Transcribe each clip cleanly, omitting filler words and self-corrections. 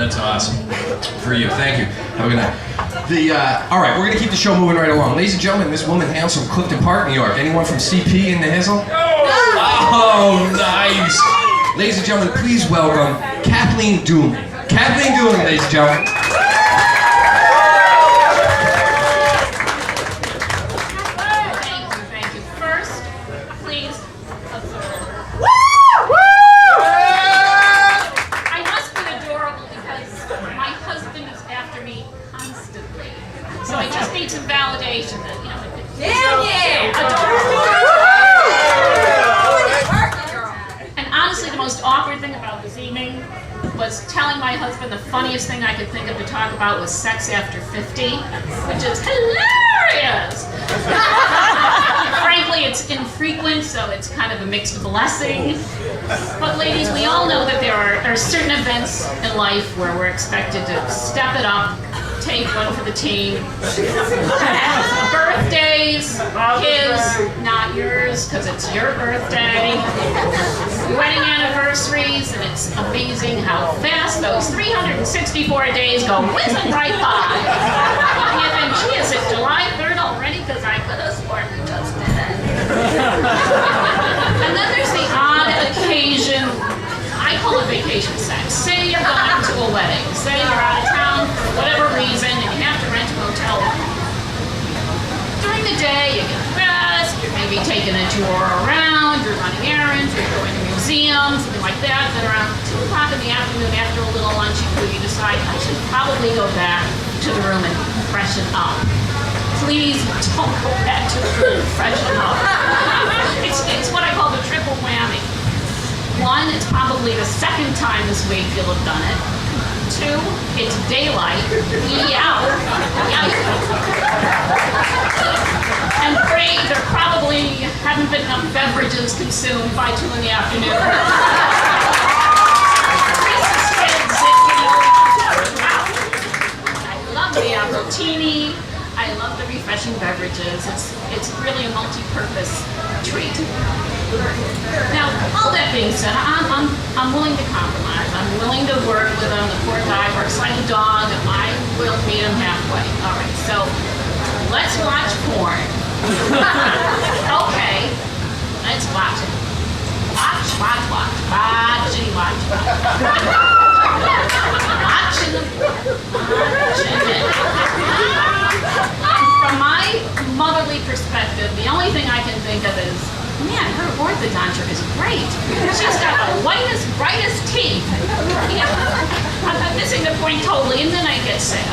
That's awesome. For you. Thank you. Have a good night. All right, we're going to keep the show moving right along. Ladies and gentlemen, this woman hails from Clifton Park, New York. Anyone from CP in the Hizzle? Oh, nice. Ladies and gentlemen, please welcome Kathleen Dooley. Kathleen Dooley, ladies and gentlemen. Thank you. First, please observe. I must be adorable because my husband is after me constantly. So I just need some validation that, you know, and honestly, the most awkward thing about this evening was telling my husband the funniest thing I could think of to talk about was sex after 50, which is hilarious. Frankly, it's infrequent, so it's kind of a mixed blessing. But ladies, we all know that there are certain events in life where we're expected to step it up, take one for the team. Birthdays, his, not yours, because it's your birthday. Wedding anniversaries, and it's amazing how fast those 364 days go whizzing right by. You think, gee, is it July 3rd already? Because I could have sworn we just did it. And then there's the odd occasion, I call it vacation sex. Say you're going to a wedding. Say you're out of town for whatever reason and you have to rent a motel room. During the day, you get dressed, you're maybe taking a tour around, you're running errands, you're going to museums, something like that. Then around 2 o'clock in the afternoon, after a little lunch you decide, I should probably go back to the room and freshen up. Please don't go back to the room and freshen up. It's what I call the triple whammy. 1, it's probably the second time this week you'll have done it. 2, it's daylight. Yeah. And 3, there probably haven't been enough beverages consumed by 2 in the afternoon. I love the apple-tini. I love the refreshing beverages. It's really a multi-purpose treat. Now, all that being said, I'm willing to compromise. I'm willing to work with him. The poor guy works like a dog. I will meet him halfway. All right, so let's watch porn. Okay, let's watch it. Watch. Watching it. From my motherly perspective, the only thing I can think of is, man, her orthodonture is great. She's got the whitest, brightest teeth. Yeah, I'm missing the point totally, and then I get sad.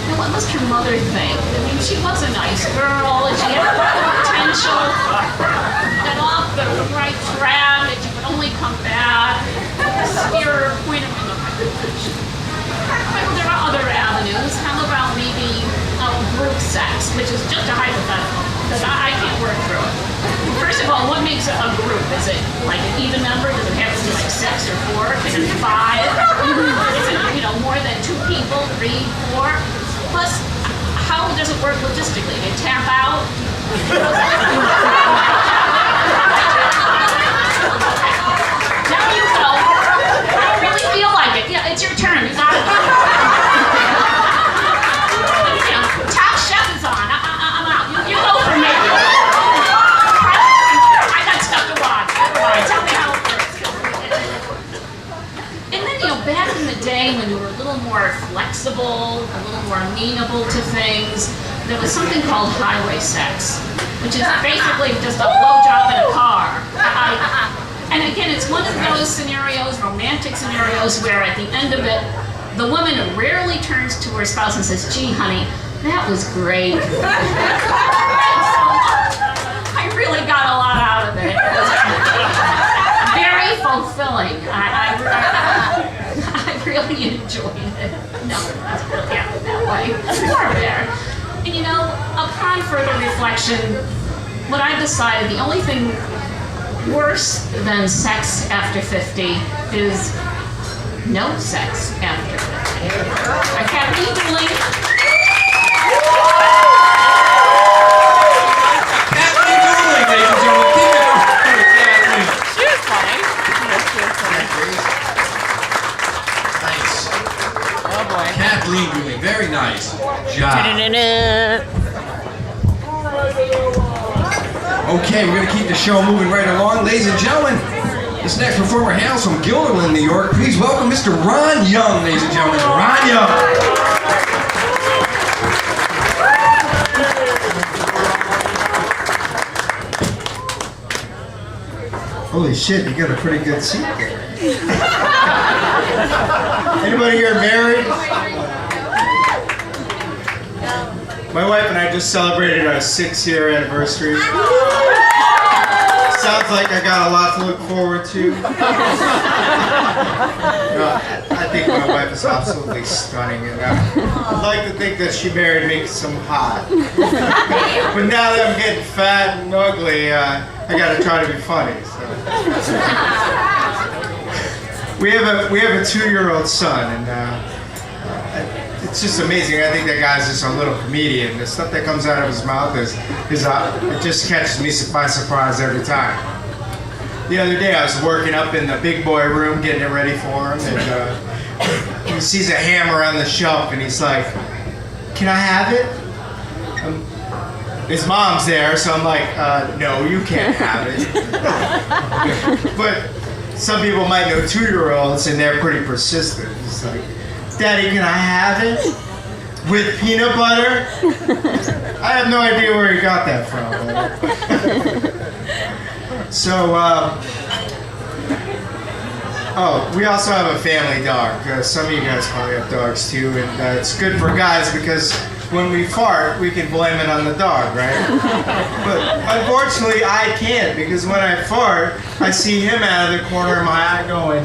Now, what must her mother think? I mean, she was a nice girl, and she had a lot of potential. Got off the right track, and she would only come back. Steer her point of view. Well, there are other avenues. How about maybe group sex, which is just a hypothetical, because I can't work through it. First of all, what makes a group? Is it like an even number? Does it have to be like 6 or 4? Is it 5? Is it, more than 2 people, 3, 4? Plus, how does it work logistically? They tap out? Now you go. I don't really feel like it. Yeah, it's your turn. You got it. Top chef is on. I'm out. You go for me. I got stuff to watch. Tell me how it works. And then, back in the day when you were a little more flexible, a little more amenable to things, there was something called highway sex, which is basically just a blowjob in a car. And again, it's one of those scenarios, romantic scenarios, where at the end of it, the woman rarely turns to her spouse and says, gee, honey, that was great. I really got a lot out of it. It was very fulfilling. I really enjoyed it. No, it doesn't really happen that way. More there. And upon further reflection, what I've decided, the only thing worse than sex after 50 is no sex after 50. I can't be doing. Kathleen Dooley, ladies and gentlemen. Keep it up for Kathleen. She was funny. She was funny. Kathleen doing very nice job. Okay, we're going to keep the show moving right along. Ladies and gentlemen, this next performer hails from Guilderland, New York. Please welcome Mr. Ron Young, ladies and gentlemen. Ron Young. Holy shit, you got a pretty good seat there. Anybody here married? My wife and I just celebrated our 6-year anniversary. Sounds like I got a lot to look forward to. I think my wife is absolutely stunning, and I'd like to think that she married me some hot. But now that I'm getting fat and ugly, I gotta try to be funny. So. We have a 2-year-old son, and it's just amazing. I think that guy's just a little comedian. The stuff that comes out of his mouth it just catches me by surprise every time. The other day I was working up in the big boy room getting it ready for him, and he sees a hammer on the shelf, and he's like, "Can I have it?" His mom's there, so I'm like, "No, you can't have it." But some people might know 2-year-olds, and they're pretty persistent. It's like, "Daddy, can I have it? With peanut butter?" I have no idea where he got that from. So, we also have a family dog. Some of you guys probably have dogs too, and it's good for guys because when we fart, we can blame it on the dog, right? But unfortunately, I can't, because when I fart, I see him out of the corner of my eye going.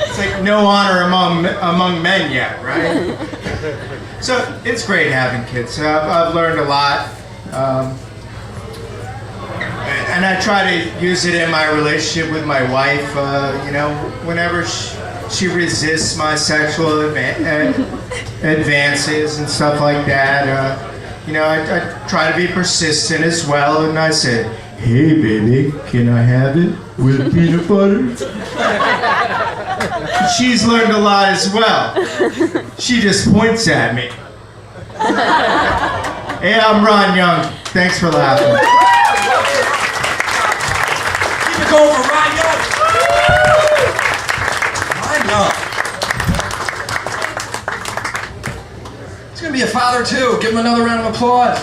It's like no honor among men yet, right? So it's great having kids. I've learned a lot, and I try to use it in my relationship with my wife. Whenever she resists my sexual advances and stuff like that, I try to be persistent as well, and I say, "Hey baby, can I have it with peanut butter?" She's learned a lot as well. She just points at me. Hey, I'm Ron Young. Thanks for laughing. Keep it going for Ron Young. Ron Young. He's going to be a father too. Give him another round of applause.